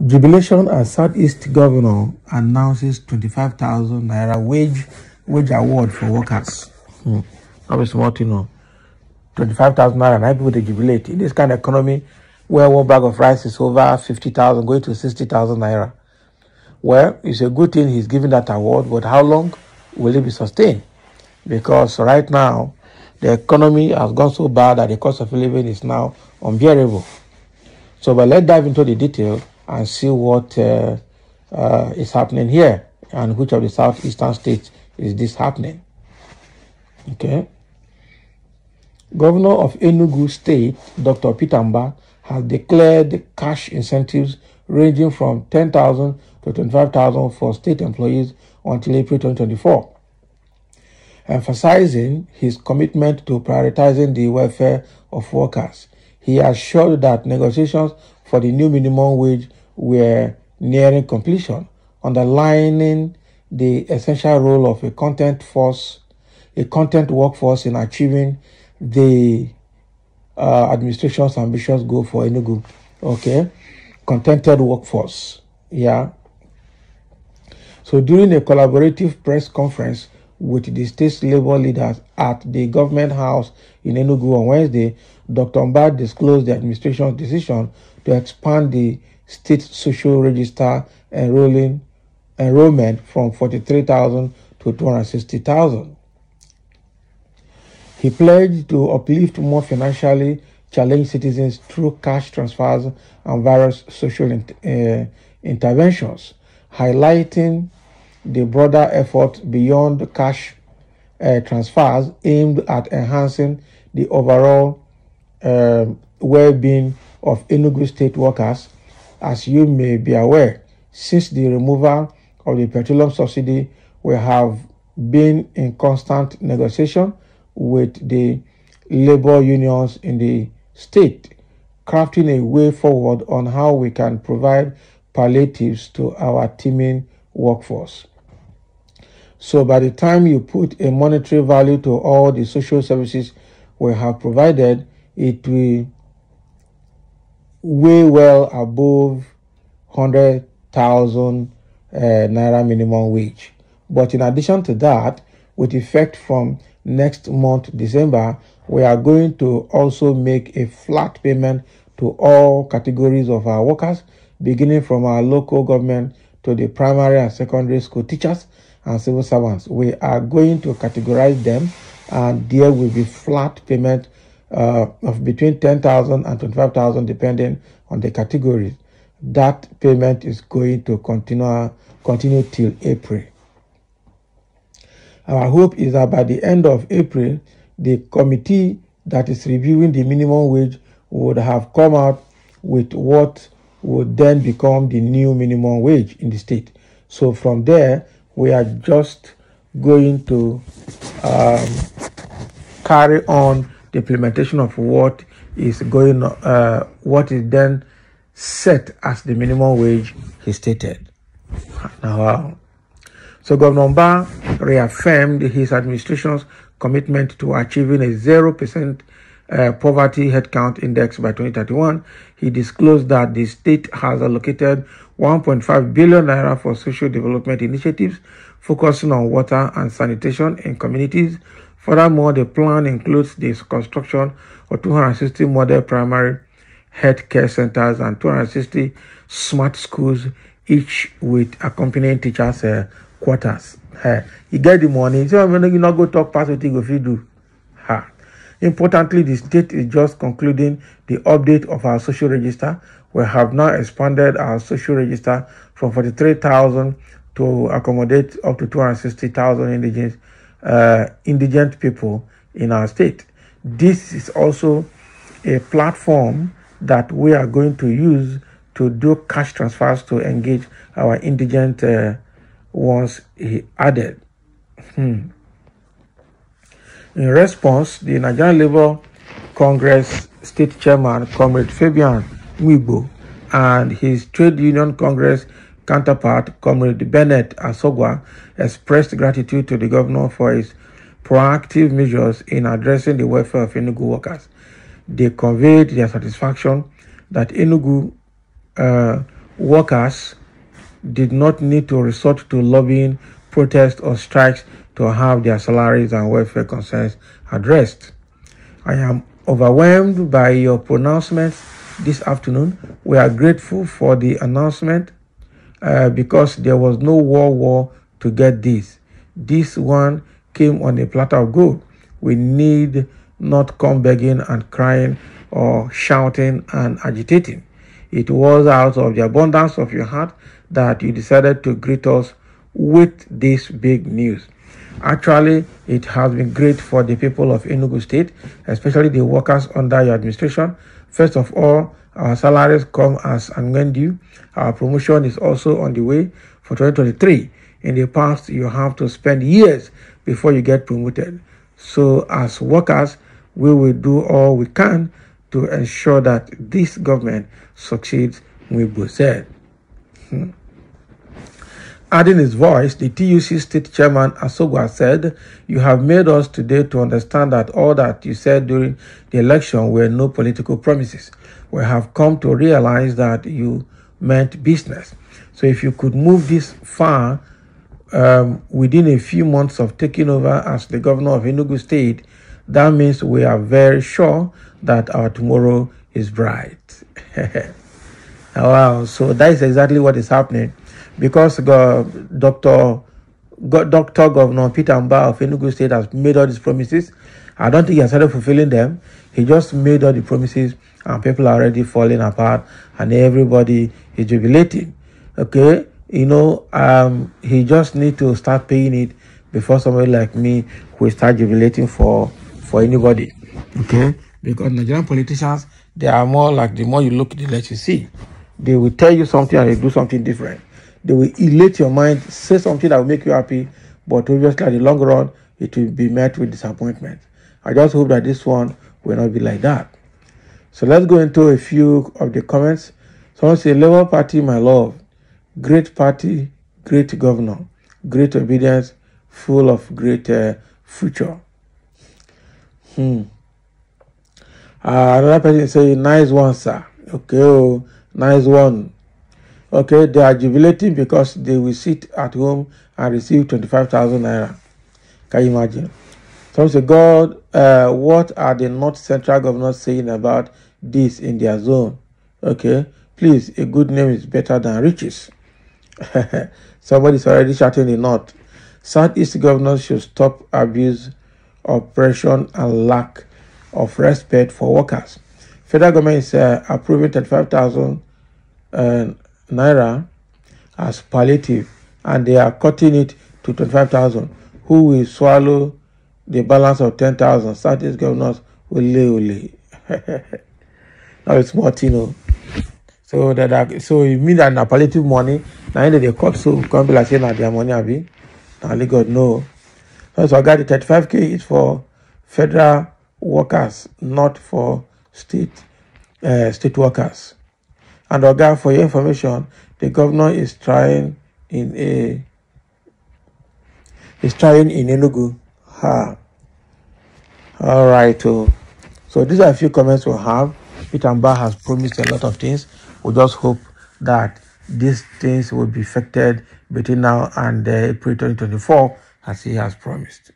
Jubilation as Southeast Governor announces 25,000 naira wage award for workers. That was smart, 25,000 naira, and people to jubilate. In this kind of economy, where one bag of rice is over 50,000, going to 60,000 naira. Well, it's a good thing he's giving that award, but how long will it be sustained? Because right now, the economy has gone so bad that the cost of living is now unbearable. So, but let's dive into the detail and see what is happening here and which of the southeastern states is this happening. Okay. Governor of Enugu State, Dr. Pitamba, has declared cash incentives ranging from 10,000 to 25,000 for state employees until April 2024, emphasizing his commitment to prioritizing the welfare of workers. He assured that negotiations for the new minimum wage were nearing completion, underlining the essential role of a content workforce in achieving the administration's ambitious goal for Enugu. Okay, contented workforce. Yeah. So during a collaborative press conference with the state's labor leaders at the government house in Enugu on Wednesday, Dr. Mba disclosed the administration's decision to expand the state social register enrollment from 43,000 to 260,000. He pledged to uplift more financially challenged citizens through cash transfers and various social interventions, highlighting the broader effort beyond cash transfers aimed at enhancing the overall well-being of Enugu state workers. As you may be aware, since the removal of the petroleum subsidy, we have been in constant negotiation with the labor unions in the state, crafting a way forward on how we can provide palliatives to our teeming workforce. So by the time you put a monetary value to all the social services we have provided, it will way well above 100,000 naira minimum wage. But in addition to that, with effect from next month, December, we are going to also make a flat payment to all categories of our workers, beginning from our local government to the primary and secondary school teachers and civil servants. We are going to categorize them, and there will be flat payment of between 10,000 and 25,000 depending on the categories. That payment is going to continue till April. Our hope is that by the end of April, the committee that is reviewing the minimum wage would have come out with what would then become the new minimum wage in the state. So from there, we are just going to carry on the implementation of what is what is then set as the minimum wage, he stated. Now, so Governor Mba reaffirmed his administration's commitment to achieving a 0% poverty headcount index by 2031. He disclosed that the state has allocated 1.5 billion naira for social development initiatives focusing on water and sanitation in communities. Furthermore, the plan includes the construction of 260 model primary health care centers and 260 smart schools, each with accompanying teachers' quarters. You get the money. So you not go talk past what you go do. Importantly, the state is just concluding the update of our social register. We have now expanded our social register from 43,000 to accommodate up to 260,000 indigent people in our state. This is also a platform that we are going to use to do cash transfers to engage our indigent ones, he added. In response, the Nigerian Labour Congress State Chairman, Comrade Fabian Mwibo, and his Trade Union Congress counterpart, Comrade Bennett Asogwa, expressed gratitude to the governor for his proactive measures in addressing the welfare of Enugu workers. they conveyed their satisfaction that Enugu workers did not need to resort to lobbying, protests, or strikes to have their salaries and welfare concerns addressed. I am overwhelmed by your pronouncements this afternoon. We are grateful for the announcement because there was no war to get this. This one came on a platter of gold. We need not come begging and crying or shouting and agitating. It was out of the abundance of your heart that you decided to greet us with this big news. Actually, it has been great for the people of Enugu State, especially the workers under your administration. First of all, our salaries come as and when due. Our promotion is also on the way for 2023. In the past, you have to spend years before you get promoted. So as workers, we will do all we can to ensure that this government succeeds, Mwibu said. Adding his voice, the TUC State Chairman Asogwa said, "You have made us today to understand that all that you said during the election were no political promises. We have come to realize that you meant business. So if you could move this far within a few months of taking over as the governor of Enugu State, that means we are very sure that our tomorrow is bright." Wow, so that is exactly what is happening. Because Dr. Governor Peter Mba of Enugu State has made all these promises, I don't think he has started fulfilling them. He just made all the promises and people are already falling apart and everybody is jubilating. Okay, you know, he just need to start paying it before somebody like me will start jubilating for anybody. Okay, because Nigerian politicians, they are more like the more you look, the less you see. They will tell you something and they do something different. They will elate your mind, say something that will make you happy, but obviously at the long run, it will be met with disappointment. I just hope that this one will not be like that. So let's go into a few of the comments. Someone say, Labour Party, my love. Great party, great governor. Great obedience, full of great future. Another person say, nice one, sir. Okay, oh, nice one. Okay, they are jubilating because they will sit at home and receive 25,000 naira. Can you imagine? Some say, God, what are the North Central governors saying about this in their zone? Okay, please, a good name is better than riches. Somebody's already shouting the North. Southeast governors should stop abuse, oppression, and lack of respect for workers. Federal government is approving 35,000 naira as palliative, and they are cutting it to 25,000. Who will swallow the balance of 10,000? Southeast governors will lay. Now it's more, you know. So it means that na palliative money, now they cut so can't be like saying that their money have been. Only God know. So I got the 35K is for federal workers, not for state workers. And Oga, for your information, the governor is trying in Enugu. All right. So these are a few comments we'll have. Peter Mba has promised a lot of things. We just hope that these things will be effected between now and April 2024, as he has promised.